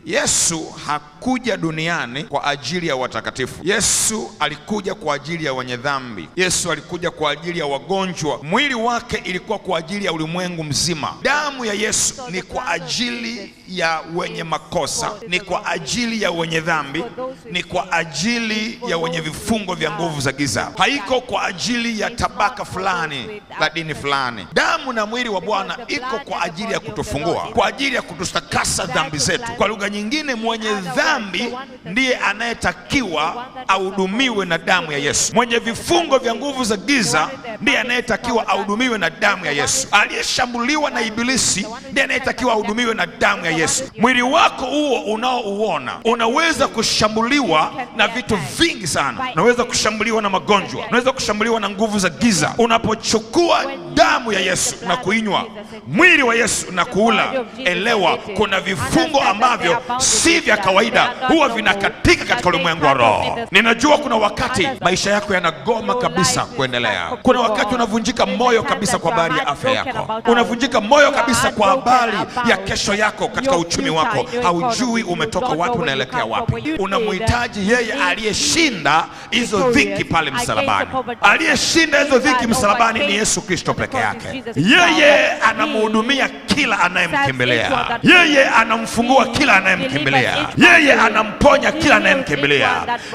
Yesu hakuja duniani kwa ajili ya watakatifu. Yesu alikuja kwa ajili ya wenye dhambi. Yesu alikuja kwa ajili ya wagonjwa. Mwili wake ilikuwa kwa ajili ya ulimwengu mzima. Damu ya Yesu ni kwa ajili ya wenye makosa, ni kwa ajili ya wenye dhambi, ni kwa ajili ya wenye vifungo vya nguvu za giza. Haiko kwa ajili ya tabaka fulani la dini fulani. Damu na mwili wa Bwana iko kwa ajili ya kutufungua, kwa ajili ya kutustakasa dhambi zetu. Kwa lugha nyingine, mwenye dhambi ndiye anayetakiwa ahudumiwe na damu ya Yesu. Mwenye vifungo vya nguvu za giza ndiye anayetakiwa ahudumiwe na damu ya Yesu. Aliyeshambuliwa na Ibilisi ndiye anayetakiwa ahudumiwe na damu ya Yesu. Mwili wako huo unaouona unaweza kushambuliwa na vitu vingi sana. Unaweza kushambuliwa na magonjwa, unaweza kushambuliwa na nguvu za giza. Unapochukua damu ya Yesu na kuinywa, mwili wa Yesu na kuula, elewa kuna vifungo ambavyo si vya kawaida, huwa vinakatika katika ulimwengu wa roho. Ninajua kuna wakati maisha yako yanagoma kabisa kuendelea. Kuna wakati unavunjika moyo kabisa kwa habari ya afya yako. Unavunjika moyo kabisa kwa habari ya kesho yako katika uchumi wako. Haujui umetoka wapi unaelekea wapi. Unamhitaji yeye aliyeshinda hizo dhiki pale msalabani. Aliyeshinda hizo dhiki msalabani ni Yesu Kristo peke yake. Yeye anamhudumia kila anayemkimbilia. Yeye anamfungua kila anayemkimbilia. Yeye anamponya kila anayemkimbilia.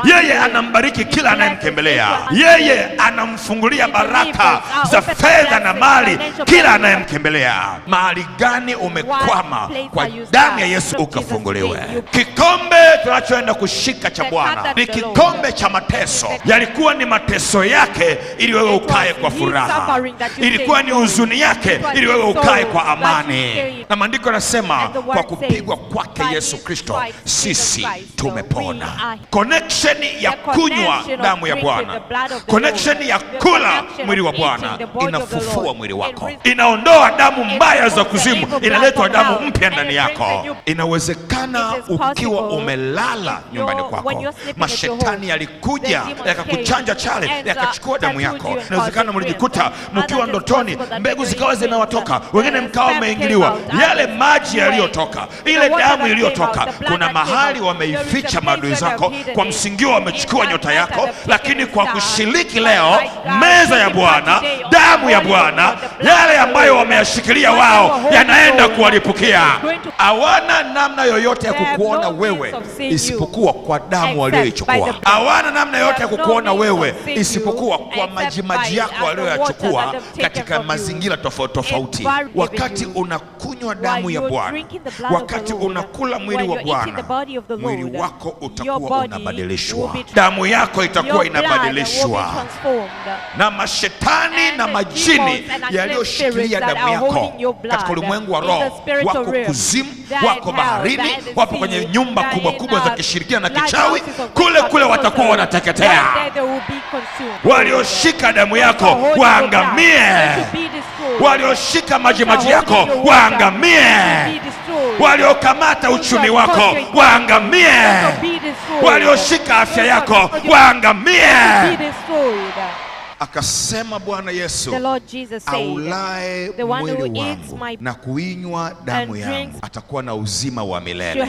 Yeye anambariki kila anayemkimbilia. Yeye anamfungulia baraka za fedha na mali kila anayemkimbilia. Mahali gani umekwama, kwa damu ya Yesu ukafunguliwe. Kikombe tunachoenda kushika cha Bwana ni kikombe cha mateso. Yalikuwa ni mateso yake ili wewe ukae kwa furaha. Ilikuwa ni huzuni yake ili wewe ukae kwa amani. Na maandiko yanasema kwa kupigwa kwake Yesu Kristo sisi tumepona. Connection ya kunywa damu ya Bwana, connection ya kula mwili wa Bwana inafufua mwili wako, inaondoa damu mbaya za kuzimu, inaletwa damu mpya ndani yako. Inawezekana ukiwa umelala nyumbani kwako, mashetani yalikuja yakakuchanja chale, yakachukua damu yako. Inawezekana mlijikuta mkiwa ndotoni, mbegu zikawa zinawatoka, wengine mkawa mmeingiliwa. Yale maji yaliyotoka, ile damu iliyotoka, kuna mahali wameificha maadui zako, kwa msingio wamechukua nyota yako. Lakini kwa kushiriki leo meza ya Bwana, damu ya Bwana, yale ambayo wameyashikilia wao yanaenda kuwalipukia. Hawana namna yoyote ya kukuona wewe isipokuwa kwa damu walioichukua. Hawana namna yoyote ya kukuona wewe isipokuwa kwa majimaji yako walioyachukua katika mazingira tofauti tofauti. Wakati unakunywa damu ya Bwana, wakati unakula mwili wa Bwana, mwili wako utakuwa unabadilishwa, damu yako itakuwa inabadilishwa. Na mashetani na majini yaliyoshikilia damu yako katika ulimwengu wa roho, wako kuzimu, wako baharini, wapo kwenye nyumba kubwa kubwa za kishirikina na kichawi, kule kule watakuwa wanateketea. Walioshika damu yako waangamie. Walioshika majimaji yako waangamie. Waliokamata uchumi wako waangamie. Walioshika afya yako waangamie. Akasema Bwana Yesu, aulae mwili wangu na kuinywa damu yangu atakuwa na uzima wa milele.